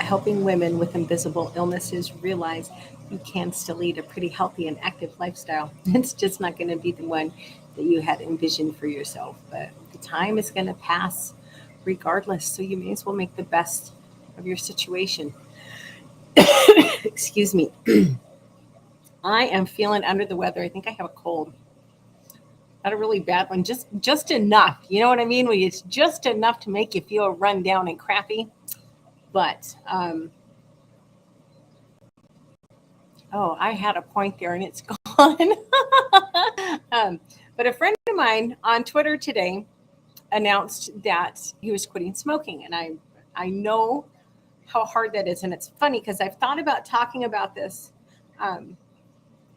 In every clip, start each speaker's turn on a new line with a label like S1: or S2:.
S1: helping women with invisible illnesses realize you can still lead a pretty healthy and active lifestyle. It's just not going to be the one that you had envisioned for yourself, but the time is going to pass regardless. So you may as well make the best of your situation. Excuse me. I am feeling under the weather. I think I have a cold. Not a really bad one, just enough. You know what I mean? When it's just enough to make you feel run down and crappy. But oh, I had a point there and it's gone. um, but a friend of mine on Twitter today announced that he was quitting smoking, and I know how hard that is, and it's funny because I've thought about talking about this. Um,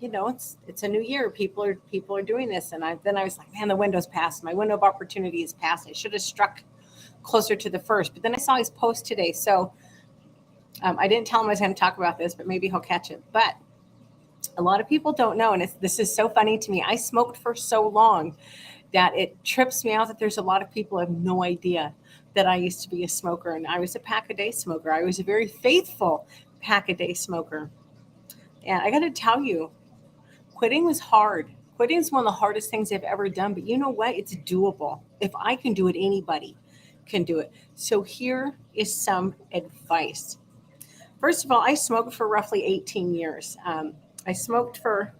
S1: it's a new year. People are doing this, and I was like, man, the window's passed. My window of opportunity is passed. I should have struck closer to the first, but then I saw his post today, so I didn't tell him I was going to talk about this, but maybe he'll catch it. But a lot of people don't know, and this is so funny to me. I smoked for so long that it trips me out that there's a lot of people who have no idea that I used to be a smoker, and I was a pack a day smoker. I was a very faithful pack a day smoker. And I got to tell you, quitting was hard. Quitting is one of the hardest things I've ever done, but you know what? It's doable. If I can do it, anybody can do it. So here is some advice. First of all, I smoked for roughly 18 years. I smoked for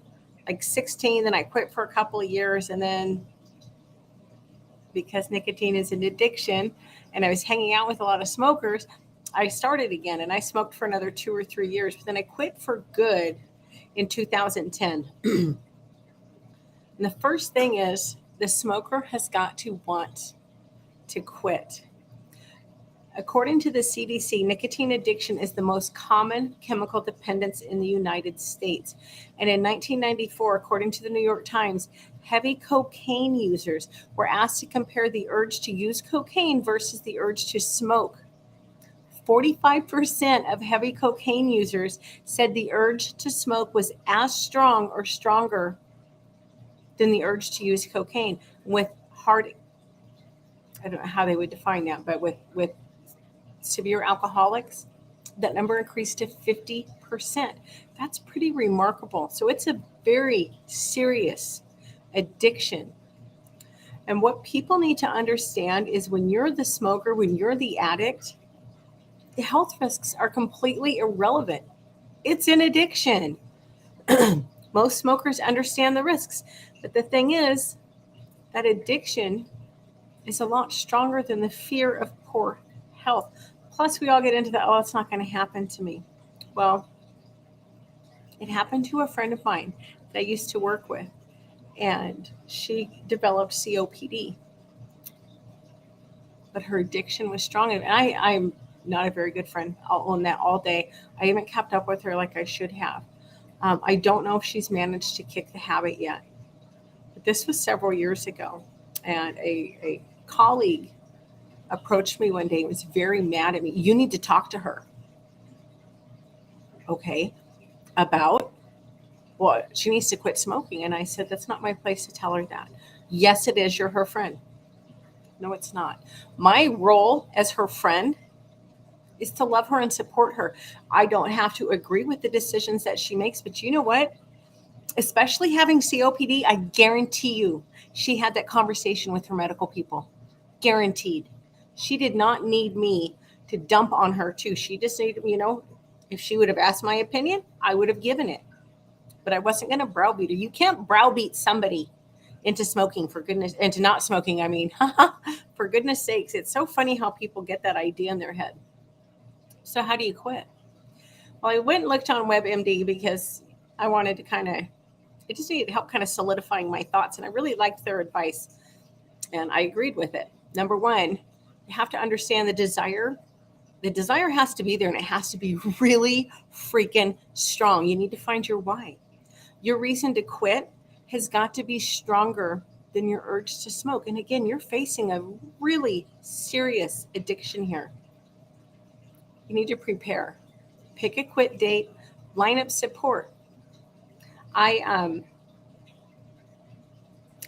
S1: like 16, then I quit for a couple of years, and then because nicotine is an addiction and I was hanging out with a lot of smokers, I started again and I smoked for another 2 or 3 years, but then I quit for good in 2010. And the first thing is the smoker has got to want to quit. According to the CDC, nicotine addiction is the most common chemical dependence in the United States. And in 1994, according to the New York Times, heavy cocaine users were asked to compare the urge to use cocaine versus the urge to smoke. 45% of heavy cocaine users said the urge to smoke was as strong or stronger than the urge to use cocaine. With hard, I don't know how they would define that, but with severe alcoholics, that number increased to 50%. That's pretty remarkable. So it's a very serious addiction. And what people need to understand is when you're the smoker, when you're the addict, the health risks are completely irrelevant. It's an addiction. Most smokers understand the risks. But the thing is, that addiction is a lot stronger than the fear of poor health. Plus, we all get into that, oh, it's not going to happen to me. Well, it happened to a friend of mine that I used to work with, and she developed COPD, but her addiction was strong. And I'm not a very good friend. I'll own that all day. I haven't kept up with her like I should have. I don't know if she's managed to kick the habit yet, but this was several years ago. And a colleague approached me one day and was very mad at me. You need to talk to her. Okay. About, well, she needs to quit smoking. And I said, that's not my place to tell her that. Yes, it is. You're her friend. No, it's not. My role as her friend is to love her and support her. I don't have to agree with the decisions that she makes, but you know what? Especially having COPD, I guarantee you she had that conversation with her medical people. Guaranteed. She did not need me to dump on her too. She just needed, if she would have asked my opinion, I would have given it. But I wasn't going to browbeat her. You can't browbeat somebody into smoking, for goodness, into not smoking. I mean, for goodness sakes, it's so funny how people get that idea in their head. So how do you quit? Well, I went and looked on WebMD because I wanted to I just needed help kind of solidifying my thoughts. And I really liked their advice and I agreed with it. Number one, you have to understand the desire. The desire has to be there and it has to be really freaking strong. You need to find your why. Your reason to quit has got to be stronger than your urge to smoke. And again, you're facing a really serious addiction here. You need to prepare. Pick a quit date, line up support. I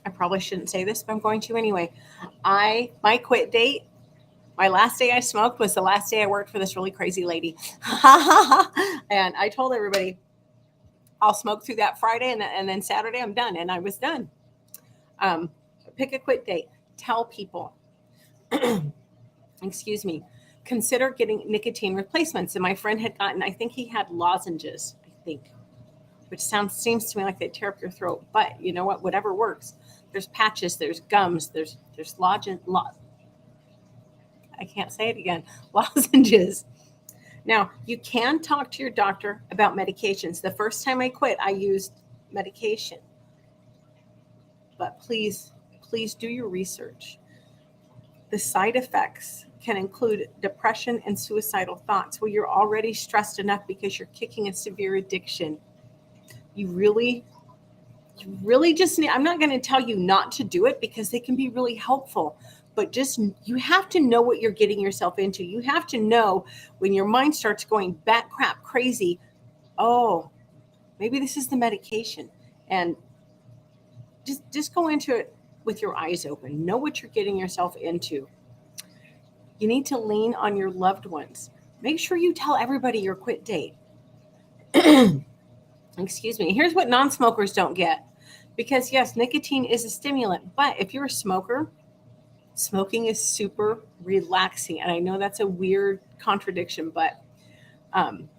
S1: I probably shouldn't say this, but I'm going to anyway. My quit date My last day I smoked was the last day I worked for this really crazy lady. And I told everybody, I'll smoke through that Friday, and then Saturday I'm done. And I was done. Pick a quit date. Tell people, excuse me, consider getting nicotine replacements. And my friend had gotten, I think he had lozenges, which seems to me like they tear up your throat. But you know what? Whatever works. There's patches, there's gums, there's I can't say it again, lozenges. Now, you can talk to your doctor about medications. The first time I quit, I used medication. But please do your research. The side effects can include depression and suicidal thoughts. Well, you're already stressed enough because you're kicking a severe addiction. You really just need, I'm not going to tell you not to do it because they can be really helpful, but just, you have to know what you're getting yourself into. You have to know when your mind starts going bat crap crazy, oh, maybe this is the medication. And just go into it with your eyes open. Know what you're getting yourself into. You need to lean on your loved ones. Make sure you tell everybody your quit date. Excuse me. Here's what non-smokers don't get. Because yes, nicotine is a stimulant, but if you're a smoker, smoking is super relaxing. And I know that's a weird contradiction, but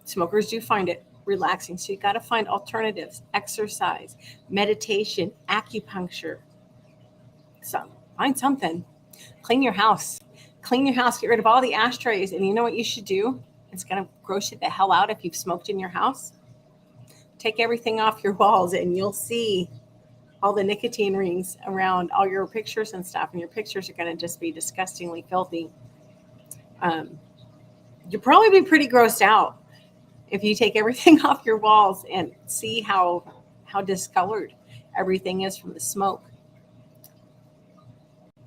S1: smokers do find it relaxing. So you got to find alternatives: exercise, meditation, acupuncture. So find something. Clean your house. Get rid of all the ashtrays. And you know what you should do? It's going to gross you the hell out if you've smoked in your house. Take everything off your walls and you'll see all the nicotine rings around all your pictures and stuff. And your pictures are going to just be disgustingly filthy. You'll probably be pretty grossed out if you take everything off your walls and see how discolored everything is from the smoke.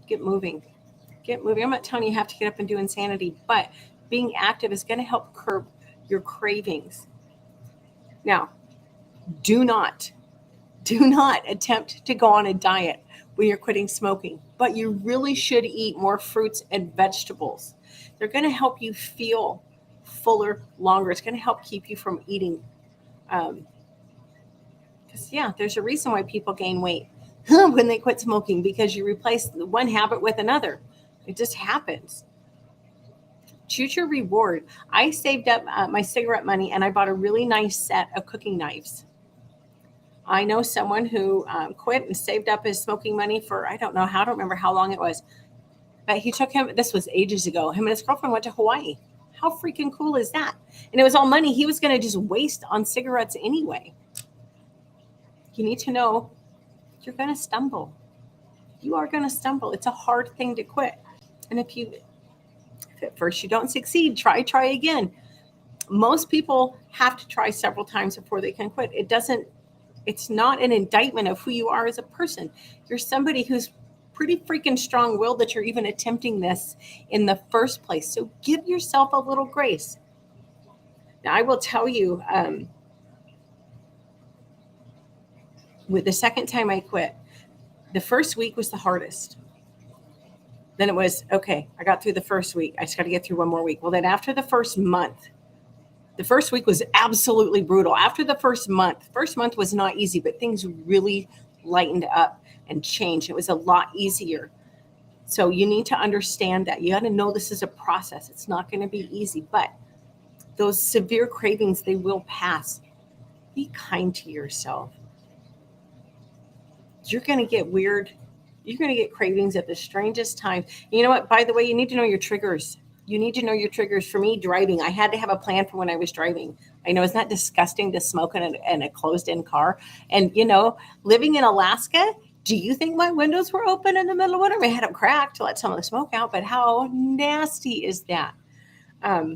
S1: Get moving. I'm not telling you have to get up and do insanity, but being active is going to help curb your cravings. Now, do not attempt to go on a diet when you're quitting smoking, but you really should eat more fruits and vegetables. They're going to help you feel fuller longer. It's going to help keep you from eating. Because there's a reason why people gain weight when they quit smoking, because you replace one habit with another. It just happens. Choose your reward. I saved up my cigarette money and I bought a really nice set of cooking knives. I know someone who quit and saved up his smoking money for, I don't remember how long it was, but this was ages ago, him and his girlfriend went to Hawaii. How freaking cool is that? And it was all money he was going to just waste on cigarettes anyway. You need to know you're going to stumble. You are going to stumble. It's a hard thing to quit. And if at first you don't succeed, try again. Most people have to try several times before they can quit. It's not an indictment of who you are as a person. You're somebody who's pretty freaking strong-willed that you're even attempting this in the first place. So give yourself a little grace. Now, I will tell you, with the second time I quit, the first week was the hardest. Then it was, okay, I got through the first week. I just got to get through one more week. Well, then after the first month, the first week was absolutely brutal. After the first month was not easy, but things really lightened up and changed. It was a lot easier. So you need to understand that. You got to know this is a process. It's not going to be easy, but those severe cravings, they will pass. Be kind to yourself. You're going to get weird. You're going to get cravings at the strangest time. You know what? By the way, you need to know your triggers. For me, driving, I had to have a plan for when I was driving. I know, isn't that disgusting to smoke in a closed-in car? And, living in Alaska, do you think my windows were open in the middle of winter? I had them cracked to let some of the smoke out, but how nasty is that? I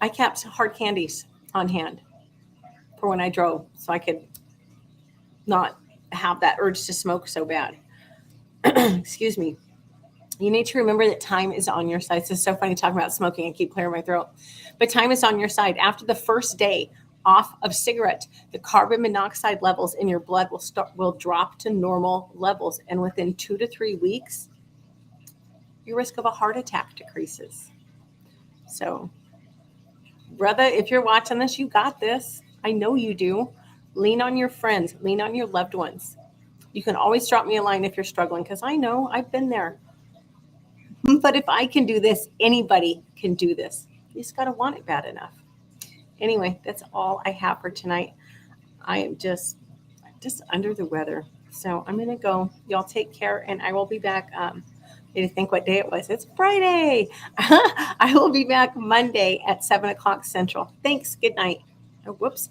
S1: kept hard candies on hand for when I drove so I could not have that urge to smoke so bad. Excuse me. You need to remember that time is on your side. It's so funny talking about smoking. I keep clearing my throat. But time is on your side. After the first day off of cigarette, the carbon monoxide levels in your blood will drop to normal levels. And within 2 to 3 weeks, your risk of a heart attack decreases. So, brother, if you're watching this, you got this. I know you do. Lean on your friends, lean on your loved ones. You can always drop me a line if you're struggling because I know I've been there. But if I can do this, anybody can do this. You just got to want it bad enough. Anyway, that's all I have for tonight. I am just under the weather. So I'm going to go. Y'all take care, and I will be back. Need to think what day it was. It's Friday. I will be back Monday at 7 o'clock Central. Thanks. Good night. Oh, whoops.